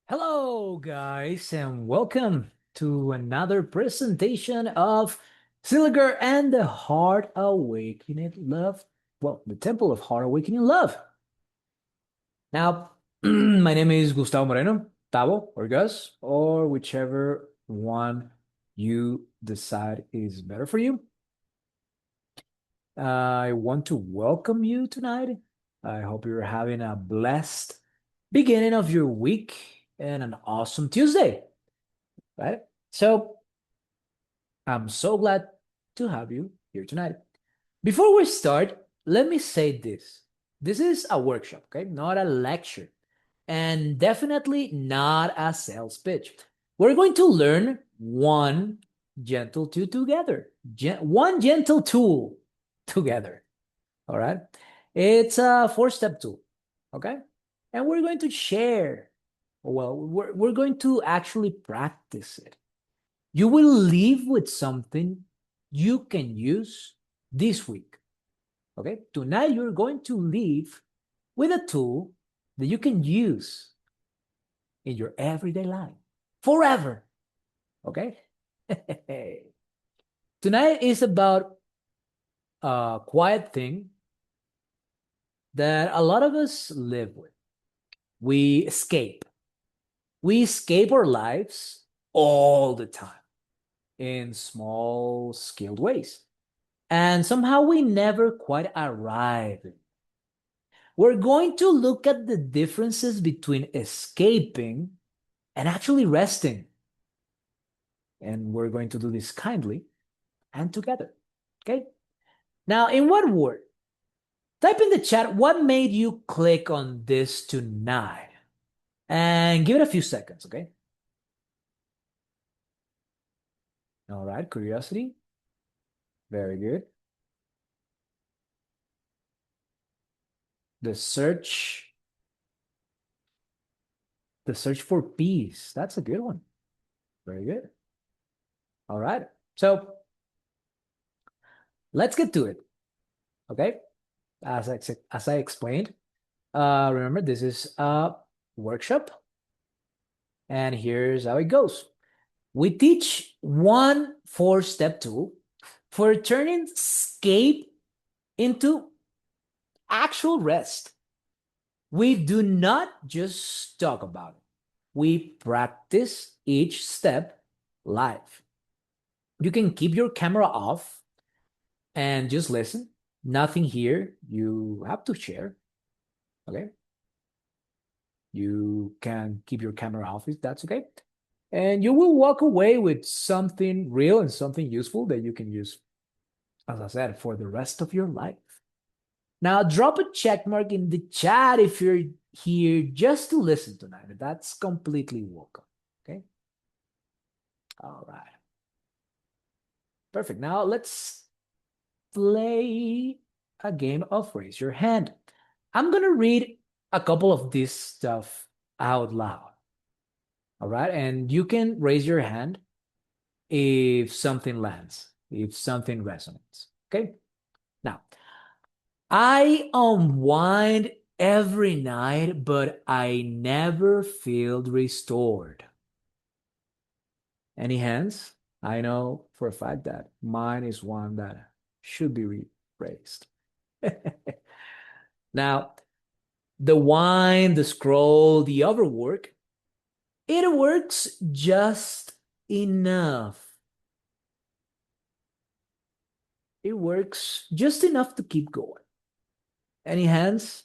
Hello, guys, and welcome to another presentation of Siliger and the Heart Awakening Love. Well, the Temple of Heart Awakening Love. Now, my name is Gustavo Moreno, Tavo, or Gus, or whichever one you decide is better for you. I want to welcome you tonight. I hope you're having a blessed beginning of your week and an awesome Tuesday, right? So I'm so glad to have you here tonight. Before we start, let me say this. This is a workshop, okay? Not a lecture, and definitely not a sales pitch. We're going to learn one gentle tool together. One gentle tool together. All right. It's a four-step tool. Okay. And we're going to share. Well, we're going to actually practice it. You will leave with something you can use this week. Okay. Tonight, you're going to leave with a tool that you can use in your everyday life forever. Okay. Tonight is about a quiet thing that a lot of us live with. We escape. We escape our lives all the time in small, skilled ways. And somehow we never quite arrive. We're going to look at the differences between escaping and actually resting. And we're going to do this kindly and together. Okay? Now, in one word, type in the chat what made you click on this tonight. And give it a few seconds, okay? All right, curiosity. Very good. The search, the search for peace. That's a good one. Very good. All right. So let's get to it. Okay. As I explained, remember this is a workshop, and here's how it goes. We teach one four-step tool for turning escape into actual rest. We do not just talk about it. We practice each step live. You can keep your camera off and just listen. Nothing here you have to share. Okay. You can keep your camera off if that's okay. And you will walk away with something real and something useful that you can use, as I said, for the rest of your life. Now, drop a check mark in the chat if you're here just to listen tonight. That's completely welcome. Okay. All right. Perfect. Now let's play a game of raise your hand. I'm going to read a couple of this stuff out loud. All right. And you can raise your hand if something lands, if something resonates. Okay. Now, I unwind every night, but I never feel restored. Any hands? I know for a fact that mine is one that should be raised. Now, the whine, the scroll, the overwork, it works just enough. It works just enough to keep going. Any hands?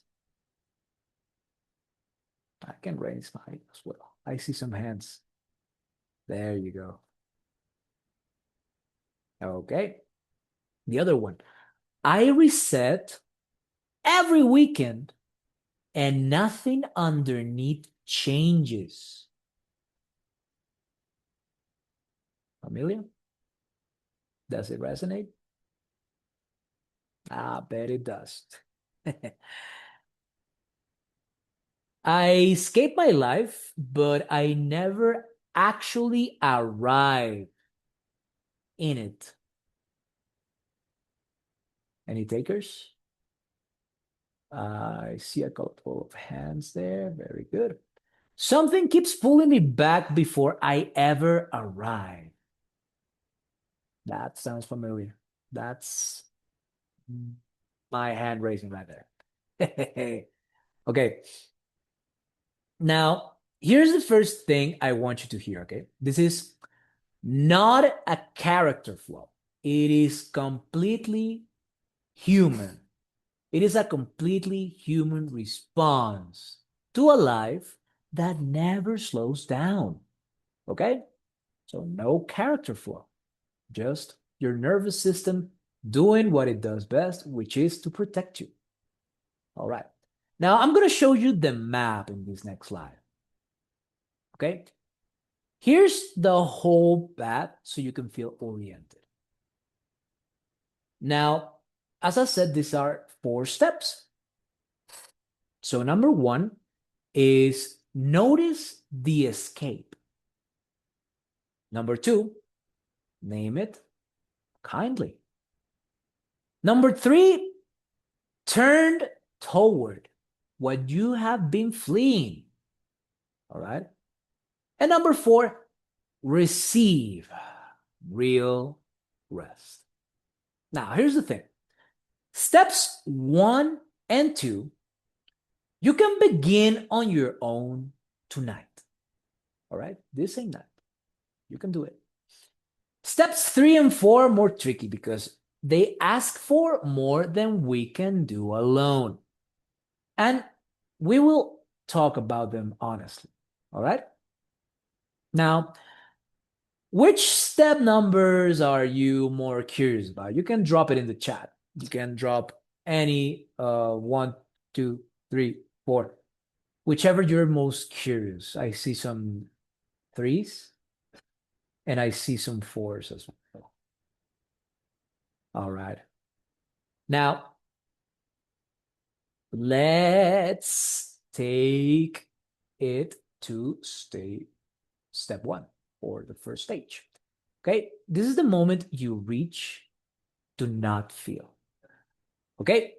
I can raise mine as well. I see some hands. There you go. Okay. The other one. I reset every weekend and nothing underneath changes. Familiar? Does it resonate? I bet it does. I escape my life, but I never actually arrive in it. Any takers? I see a couple of hands there. Very good. Something keeps pulling me back before I ever arrive. That sounds familiar. That's my hand raising right there. Okay. Now, here's the first thing I want you to hear, okay? This is not a character flaw. It is completely human. It is a completely human response to a life that never slows down. Okay? So, no character flaw, just your nervous system doing what it does best, which is to protect you. All right. Now, I'm going to show you the map in this next slide. Okay? Here's the whole path so you can feel oriented. Now, as I said, these are 4 steps. So, number 1 is notice the escape. Number 2, name it kindly. Number 3, turn toward what you have been fleeing. All right. And number 4, receive real rest. Now, here's the thing. Steps 1 and 2, you can begin on your own tonight. All right. This ain't that. You can do it. Steps 3 and 4 are more tricky because they ask for more than we can do alone. And we will talk about them honestly. All right. Now, which step numbers are you more curious about? You can drop it in the chat. You can drop any 1, 2, 3, 4, whichever you're most curious. I see some 3s and I see some 4s as well. All right. Now, let's take it to step 1 or the first stage. Okay, this is the moment you reach to not feel. Okay,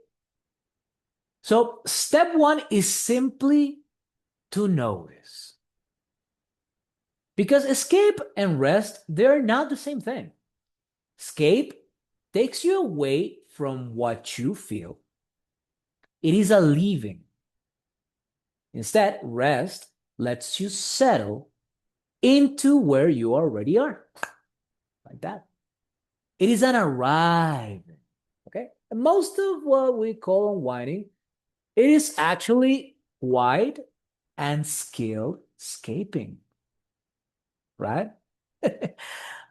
so step 1 is simply to notice. Because escape and rest, they're not the same thing. Escape takes you away from what you feel. It is a leaving. Instead, rest lets you settle into where you already are. Like that. It is an arriving. Okay? And most of what we call unwinding, it is actually wide and skilled escaping. Right?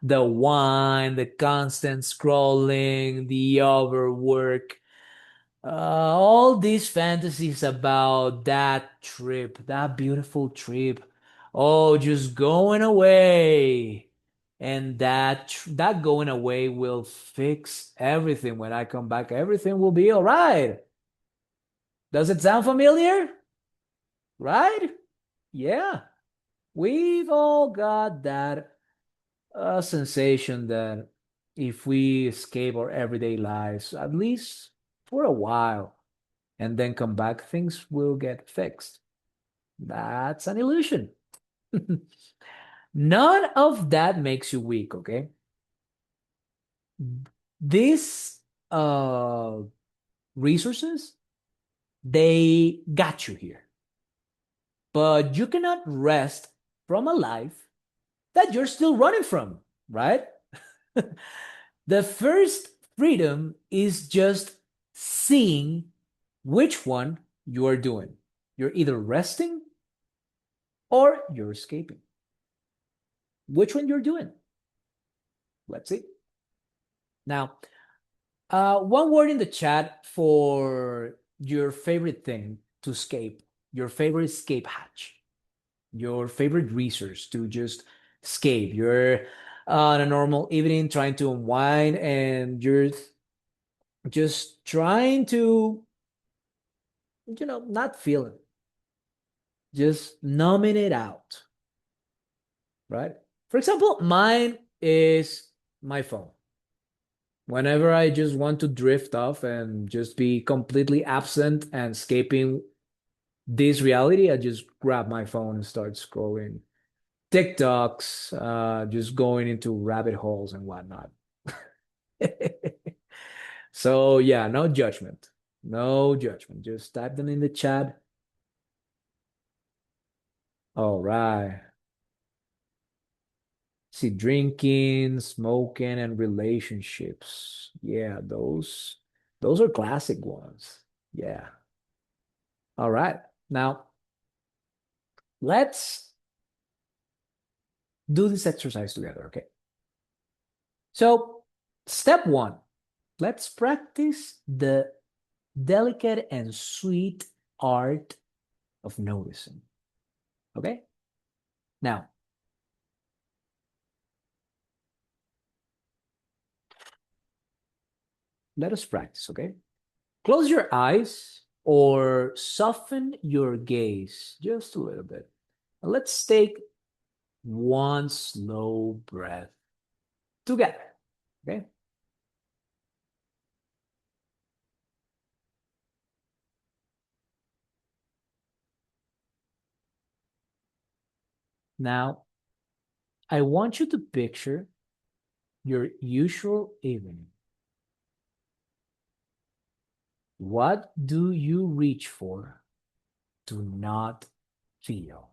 The whine, the constant scrolling, the overwork, all these fantasies about that trip, that beautiful trip, oh, just going away. And that going away will fix everything. When I come back, everything will be all right. Does it sound familiar? Right? Yeah. We've all got that sensation that if we escape our everyday lives, at least for a while, and then come back, things will get fixed. That's an illusion. None of that makes you weak, okay? These resources, they got you here. But you cannot rest from a life that you're still running from, right? The first freedom is just seeing which one you are doing. You're either resting or you're escaping. Which one you're doing? Let's see. Now, one word in the chat for your favorite thing to escape, your favorite escape hatch, your favorite resource to just escape. You're on a normal evening trying to unwind and you're just trying to, not feeling, just numbing it out, right? For example, mine is my phone. Whenever I just want to drift off and just be completely absent and escaping this reality, I just grab my phone and start scrolling TikToks, just going into rabbit holes and whatnot. So yeah, no judgment. No judgment. Just type them in the chat. All right. See, drinking, smoking, and relationships. Yeah, those are classic ones. Yeah. All right. Now let's do this exercise together, okay? So, step one, let's practice the delicate and sweet art of noticing. Okay? Now, let us practice, okay? Close your eyes or soften your gaze just a little bit. And let's take one slow breath together, okay? Now, I want you to picture your usual evening. What do you reach for to not feel?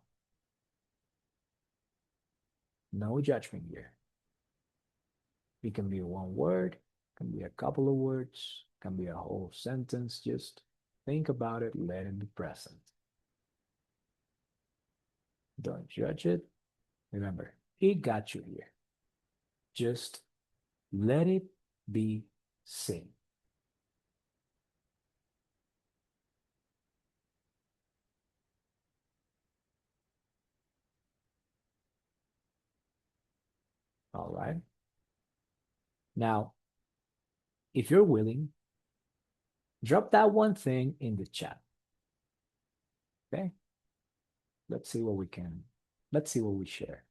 No judgment here. It can be one word, can be a couple of words, can be a whole sentence. Just think about it, let it be present. Don't judge it. Remember, it got you here. Just let it be seen. All right. Now, if you're willing, drop that one thing in the chat. Okay? Let's see what we can, let's see what we share.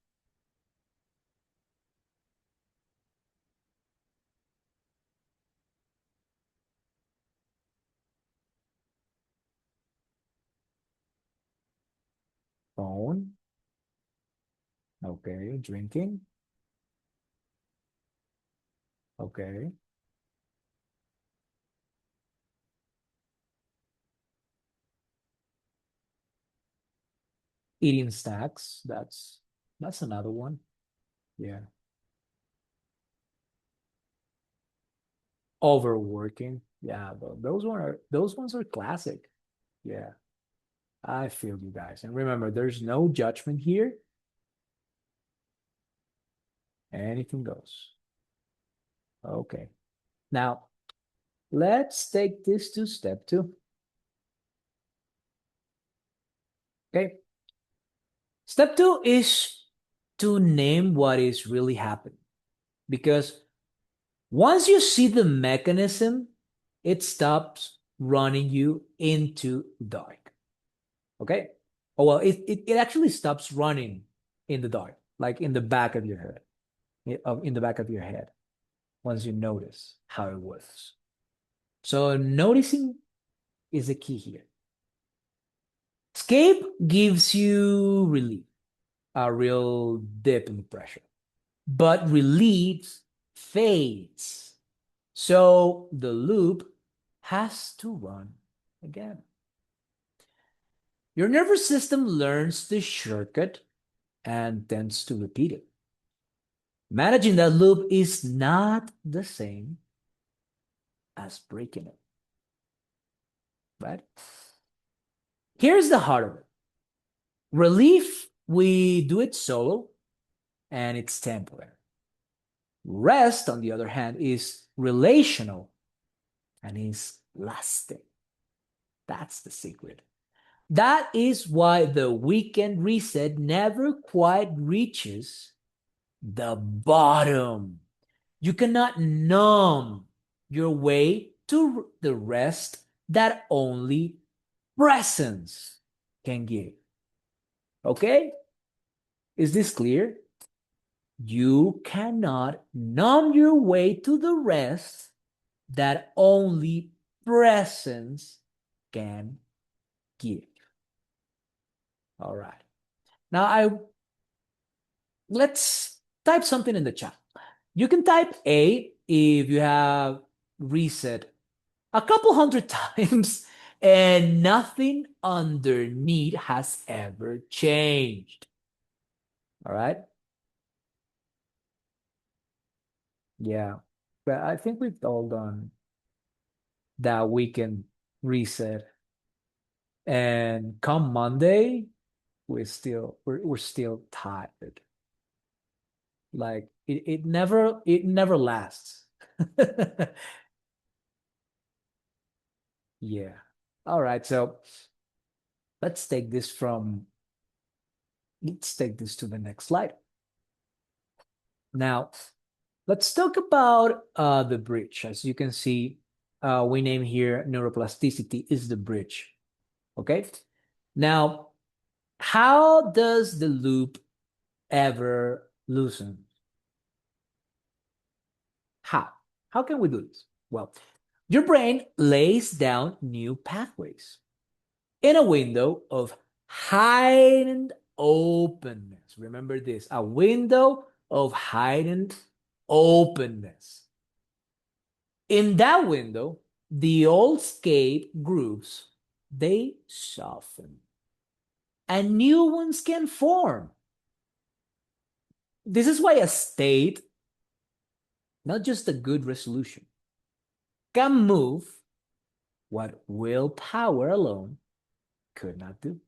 Phone. Okay. Drinking. Okay. Eating snacks. That's another one. Yeah. Overworking. Yeah, those ones are classic. Yeah. I feel you guys. And remember, there's no judgment here. Anything goes. Okay. Now, let's take this to step two. Okay. Step two is to name what is really happening. Because once you see the mechanism, it stops running you into dark. Okay? Oh, well, it actually stops running in the dark, like in the back of your head, in the back of your head, once you notice how it was. So noticing is the key here. Escape gives you relief, a real dip in the pressure, but relief fades. So the loop has to run again. Your nervous system learns the shortcut and tends to repeat it. Managing that loop is not the same as breaking it, right? Here's the heart of it. Relief, we do it solo and it's temporary. Rest, on the other hand, is relational and is lasting. That's the secret. That is why the weekend reset never quite reaches the bottom. You cannot numb your way to the rest that only presence can give. Okay? Is this clear? You cannot numb your way to the rest that only presence can give. All right. Now I let's type something in the chat. You can type A if you have reset a couple hundred times and nothing underneath has ever changed. All right. Yeah. But I think we've all done that weekend reset. And come Monday, we're still tired. Like it never lasts. Yeah. All right. So let's take this from let's take this to the next slide. Now, let's talk about the bridge. As you can see, we name here neuroplasticity is the bridge. Okay. Now, how does the loop ever loosen? How? How can we do this? Well, your brain lays down new pathways in a window of heightened openness. Remember this, a window of heightened openness. In that window, the old scape grooves, they soften and new ones can form. This is why a state, not just a good resolution, can move what willpower alone could not do.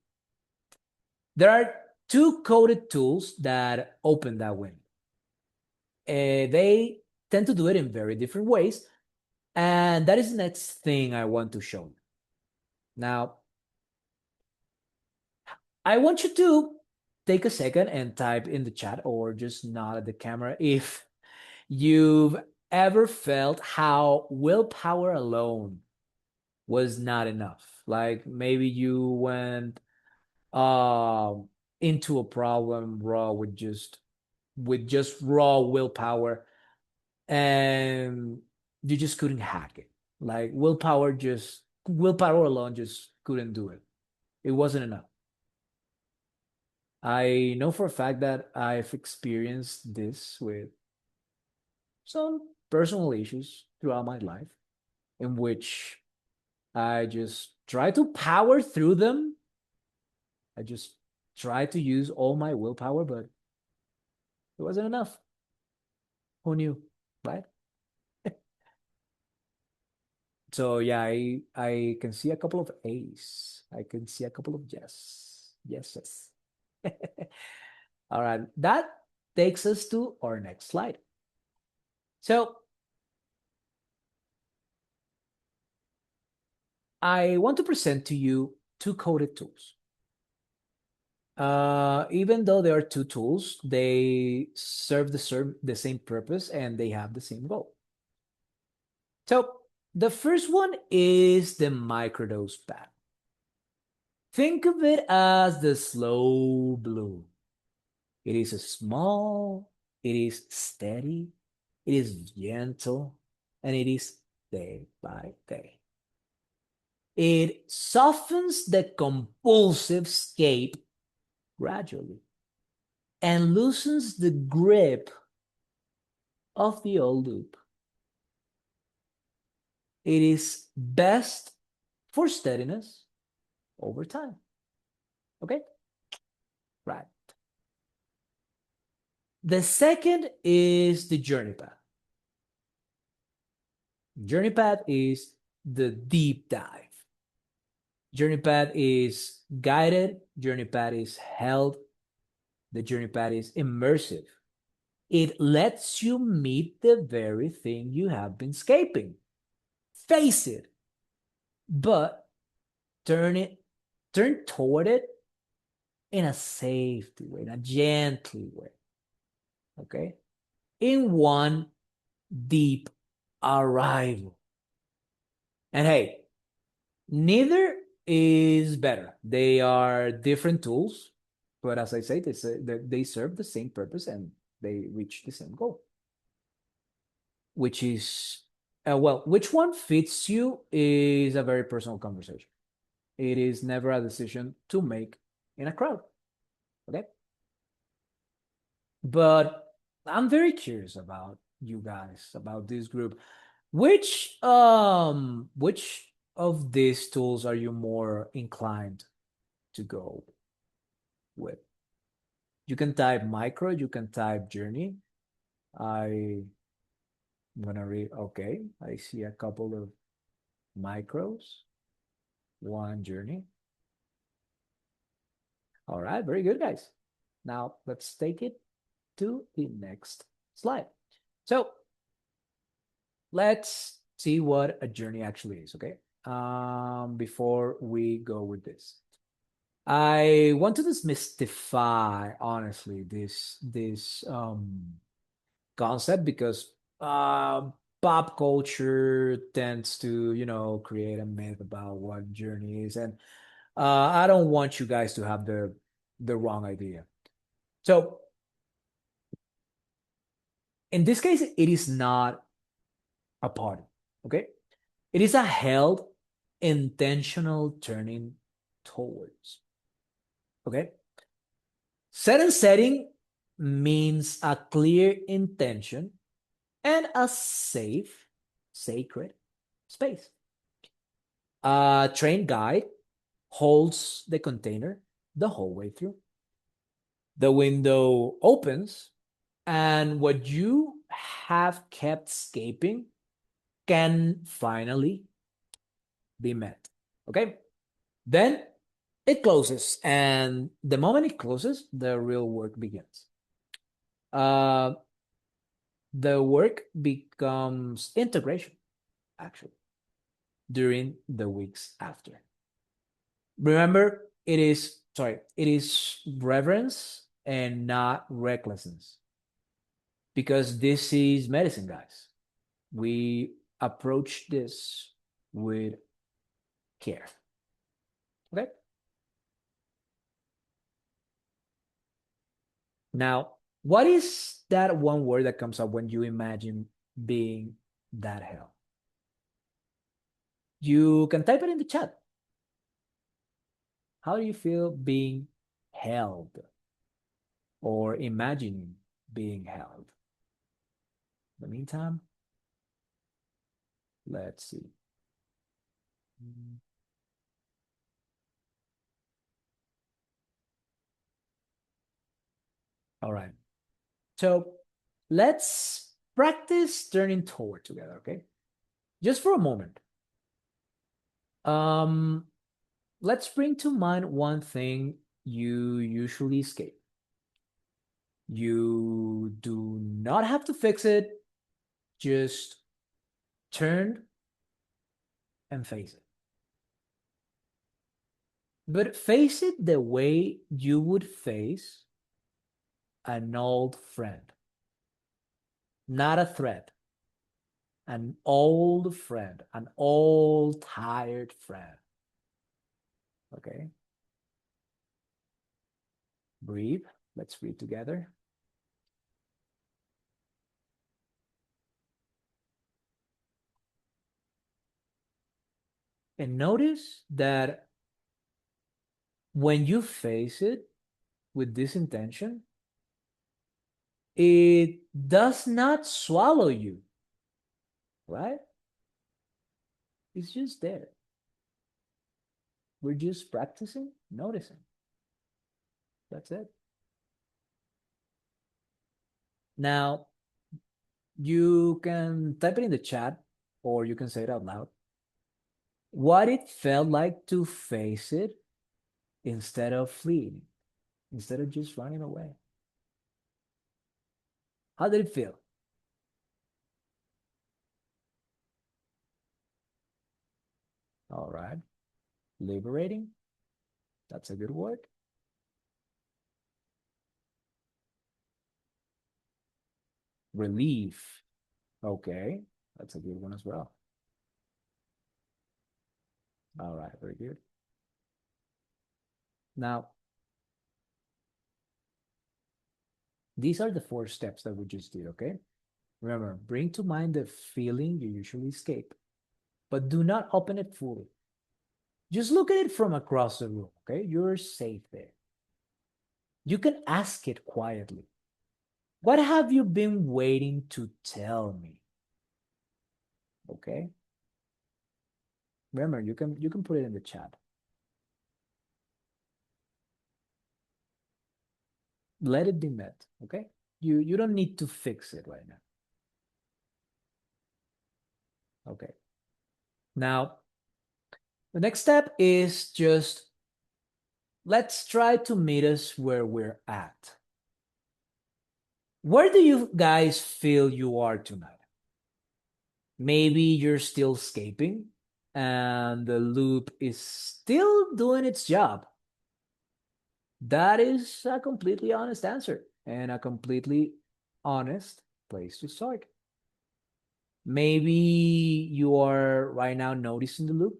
There are two coded tools that open that window. They tend to do it in very different ways, and that is the next thing I want to show you. Now, I want you to take a second and type in the chat or just nod at the camera if you've ever felt how willpower alone was not enough. Like maybe you went into a problem raw with just raw willpower and you just couldn't hack it. Like willpower alone just couldn't do it. It wasn't enough. I know for a fact that I've experienced this with some personal issues throughout my life in which I just try to power through them. I just try to use all my willpower, but it wasn't enough. Who knew, right? So yeah, I can see a couple of A's. I can see a couple of yeses. All right, that takes us to our next slide. So I want to present to you two coded tools. Even though there are two tools, they serve the same purpose and they have the same goal. So the first one is the microdose pad. Think of it as the slow bloom. It is small, it is steady, it is gentle, and it is day by day. It softens the compulsive scape gradually and loosens the grip of the old loop. It is best for steadiness over time. Okay? Right. The second is the journey path. Journey path is the deep dive. Journey path is guided. Journey path is held. The journey path is immersive. It lets you meet the very thing you have been escaping. Face it, but turn toward it in a safety way, in a gently way. Okay? In one deep arrival. And hey, neither is better. They are different tools, but as I say, they serve the same purpose and they reach the same goal. Which is, well, which one fits you is a very personal conversation. It is never a decision to make in a crowd. Okay. But I'm very curious about you guys, about this group. Which of these tools are you more inclined to go with? You can type micro, you can type journey. I'm gonna read, okay. I see a couple of micros, one journey. All right, very good, guys. Now let's take it to the next slide. So let's see what a journey actually is, okay? Before we go with this. I want to demystify, honestly, this concept because pop culture tends to, create a myth about what journey is, and I don't want you guys to have the wrong idea. So in this case, it is not a party, okay? It is a held intentional turning towards, okay? Set and setting means a clear intention and a safe, sacred space. A trained guide holds the container the whole way through. The window opens, and what you have kept escaping can finally be met. Okay? Then it closes, and the moment it closes, the real work begins. Uh, the work becomes integration, actually, during the weeks after. Remember, it is reverence and not recklessness, because this is medicine, guys. We approach this with care. Okay. Now, what is that one word that comes up when you imagine being that hell? You can type it in the chat. How do you feel being held or imagining being held? In the meantime, let's see. All right. So let's practice turning toward together, okay? Just for a moment. Um, let's bring to mind one thing you usually escape. You do not have to fix it, just turn and face it. But face it the way you would face an old friend, not a threat, an old friend, an old tired friend. Okay, breathe. Let's breathe together. And notice that when you face it with this intention, it does not swallow you, right? It's just there. We're just practicing, noticing. That's it. Now, you can type it in the chat or you can say it out loud. What it felt like to face it instead of fleeing, instead of just running away. How did it feel? All right. Liberating. That's a good word. Relief. Okay. That's a good one as well. All right. Very good. Now, these are the 4 steps that we just did, okay? Remember, bring to mind the feeling you usually escape, but do not open it fully. Just look at it from across the room, okay? You're safe there. You can ask it quietly. What have you been waiting to tell me? Okay. Remember, you can put it in the chat. Let it be met. Okay. You don't need to fix it right now. Okay. Now, the next step is just let's try to meet us where we're at. Where do you guys feel you are tonight? Maybe you're still escaping and the loop is still doing its job. That is a completely honest answer and a completely honest place to start. Maybe you are right now noticing the loop,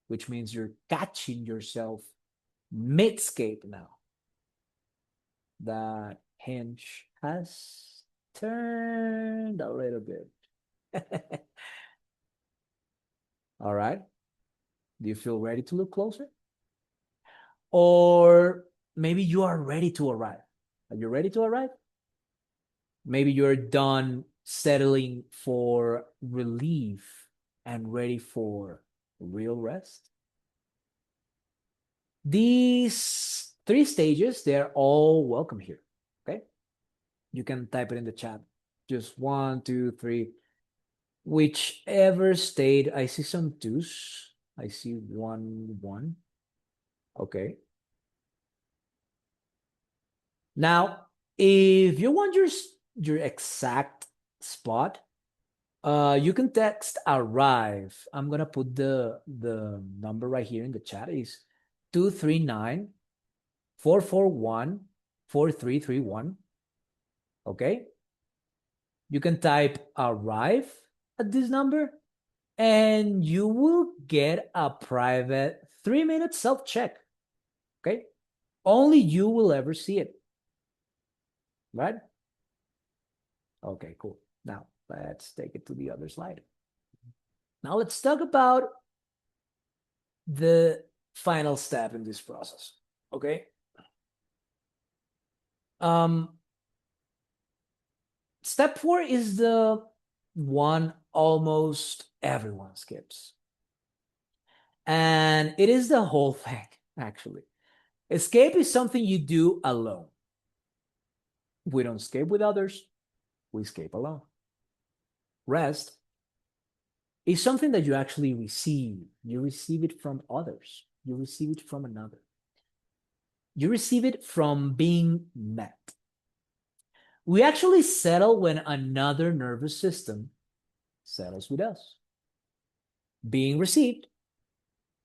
which means you're catching yourself midscape now. That hinge has turned a little bit. All right. Do you feel ready to look closer? Or maybe you are ready to arrive. Are you ready to arrive? Maybe you're done settling for relief and ready for real rest. These three stages, they're all welcome here. Okay. You can type it in the chat. Just 1, 2, 3. Whichever state. I see some twos. I see 1, 1. Okay. Now, if you want your exact spot, you can text arrive. I'm gonna put the number right here in the chat. Is 239-441-4331. Okay. You can type arrive at this number and you will get a private 3-minute self-check. Okay. Only you will ever see it. Right? Okay, cool. Now let's take it to the other slide. Now let's talk about the final step in this process. Okay. Step 4 is the one almost everyone skips. And it is the whole thing, actually. Escape is something you do alone. We don't escape with others, we escape alone. Rest is something that you actually receive. You receive it from others, you receive it from another. You receive it from being met. We actually settle when another nervous system settles with us. Being received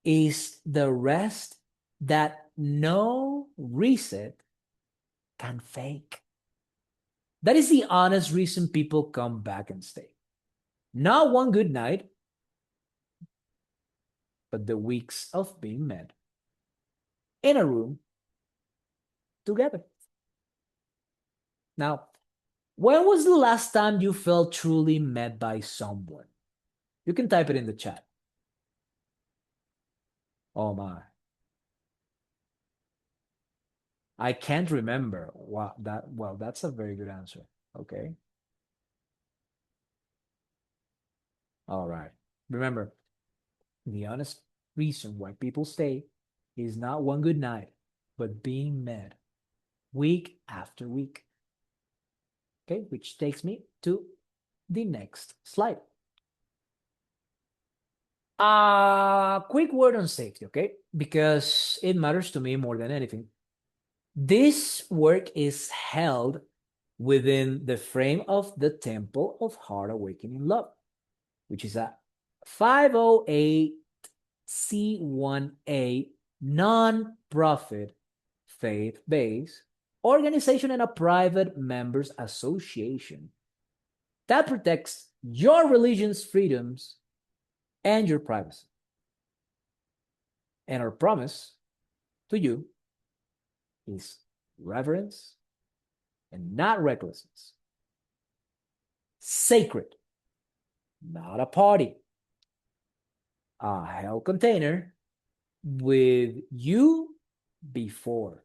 is the rest that no reset can fake. That is the honest reason people come back and stay. Not one good night, but the weeks of being met in a room together. Now, when was the last time you felt truly met by someone? You can type it in the chat. Oh my. I can't remember. Wow, that's a very good answer. Okay. All right. Remember, the honest reason why people stay is not one good night, but being met week after week. Okay, which takes me to the next slide. A quick word on safety, okay? Because it matters to me more than anything. This work is held within the frame of the Temple of Heart Awakening Love, which is a 508c1a non-profit faith-based organization and a private members association that protects your religion's freedoms and your privacy. And our promise to you is reverence and not recklessness. Sacred, not a party. A held container with you before,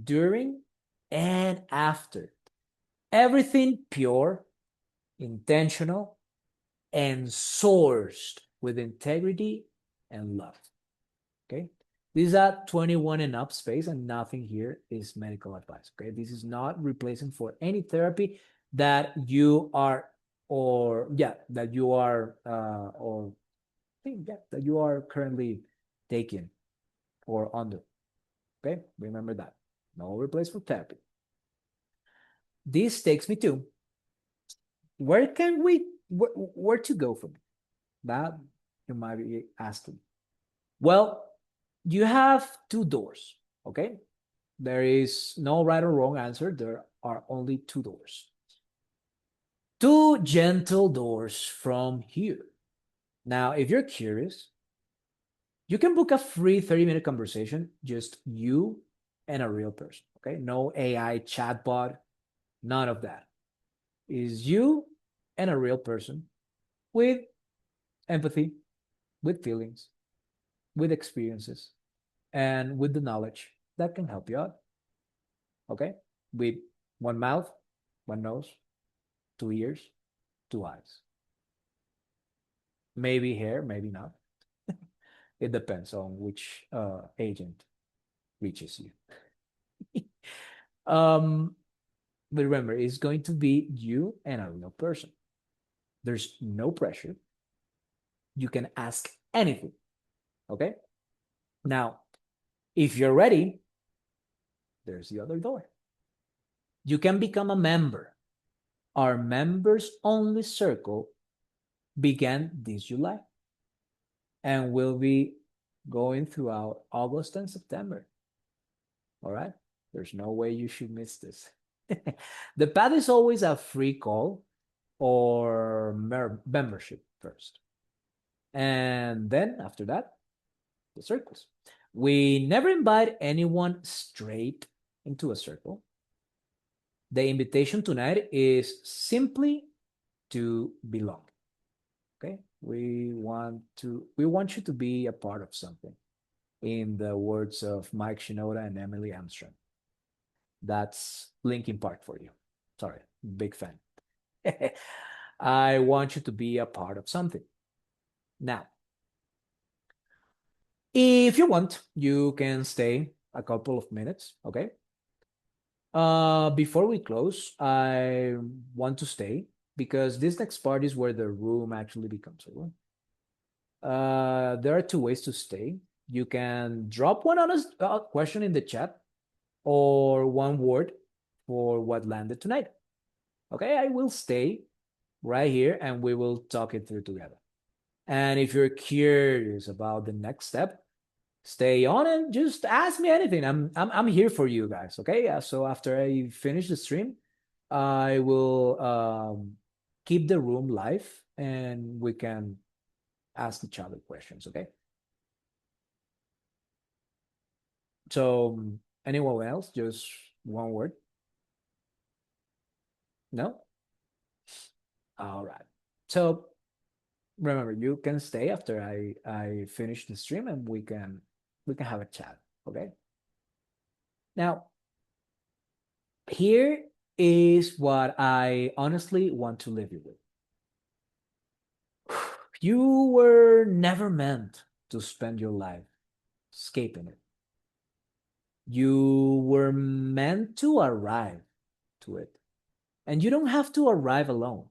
during, and after. Everything pure, intentional, and sourced with integrity and love. Okay. These are 21 and up space, and nothing here is medical advice. Okay. This is not replacing for any therapy that you are, or yeah, that you are, or yeah, that you are currently taking or under. Okay. Remember that. No replace for therapy. This takes me to where to go from that, you might be asking. Well, you have two doors. Okay. There is no right or wrong answer. There are only two doors. Two gentle doors from here. Now, if you're curious, you can book a free 30-minute conversation, just you and a real person. Okay. No AI chatbot, none of that. Is you and a real person with empathy, with feelings, with experiences, and with the knowledge that can help you out. Okay. With one mouth, one nose, two ears, two eyes. Maybe hair, maybe not. It depends on which agent reaches you. But remember, it's going to be you and a real person. There's no pressure. You can ask anything. Okay. Now, if you're ready, there's the other door. You can become a member. Our members only circle began this July and will be going throughout August and September. All right. There's no way you should miss this. The path is always a free call or membership first. And then after that, the circles. We never invite anyone straight into a circle. The invitation tonight is simply to belong. Okay? We want you to be a part of something. In the words of Mike Shinoda and Emily Armstrong. That's Linkin Park for you. Sorry, big fan. I want you to be a part of something. Now, if you want, you can stay a couple of minutes, okay? Before we close, I want to stay because this next part is where the room actually becomes a room. There are two ways to stay. You can drop one honest question in the chat or one word for what landed tonight. Okay, I will stay right here and we will talk it through together. And if you're curious about the next step, stay on and just ask me anything. I'm here for you guys. Okay, so after I finish the stream, I will keep the room live and we can ask each other questions. Okay. So anyone else? Just one word? No? All right. So remember, you can stay after I finish the stream and we can have a chat. Okay. Now, here is what I honestly want to leave you with. You were never meant to spend your life escaping it. You were meant to arrive to it. And you don't have to arrive alone.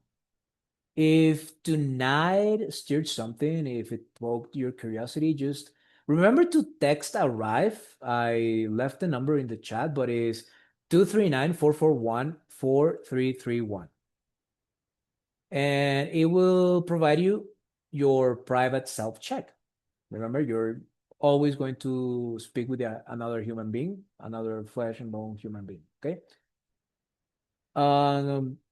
If tonight stirred something, if it poked your curiosity, just remember to text arrive. I left the number in the chat, but it's 239-441-4331. And it will provide you your private self-check. Remember, you're always going to speak with another human being, another flesh and bone human being, okay?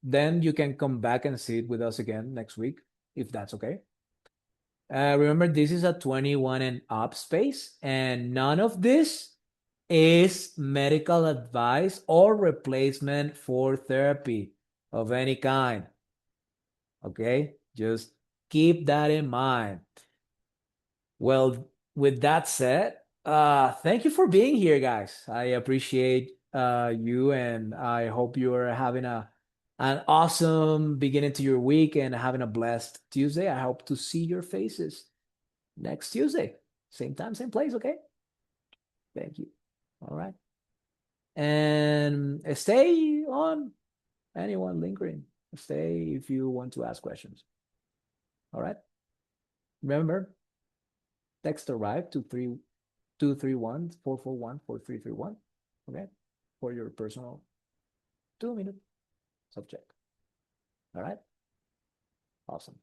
Then you can come back and sit with us again next week, if that's okay. Remember, this is a 21 and up space, and none of this is medical advice or replacement for therapy of any kind. Okay? Just keep that in mind. Well, with that said, thank you for being here, guys. I appreciate you, and I hope you are having an awesome beginning to your week and having a blessed Tuesday. I hope to see your faces next Tuesday. Same time, same place, okay? Thank you. All right. And stay on, anyone lingering. Stay if you want to ask questions. All right. Remember, text arrive to 231-441-4331. Okay. For your personal 2-minute subject. All right. Awesome.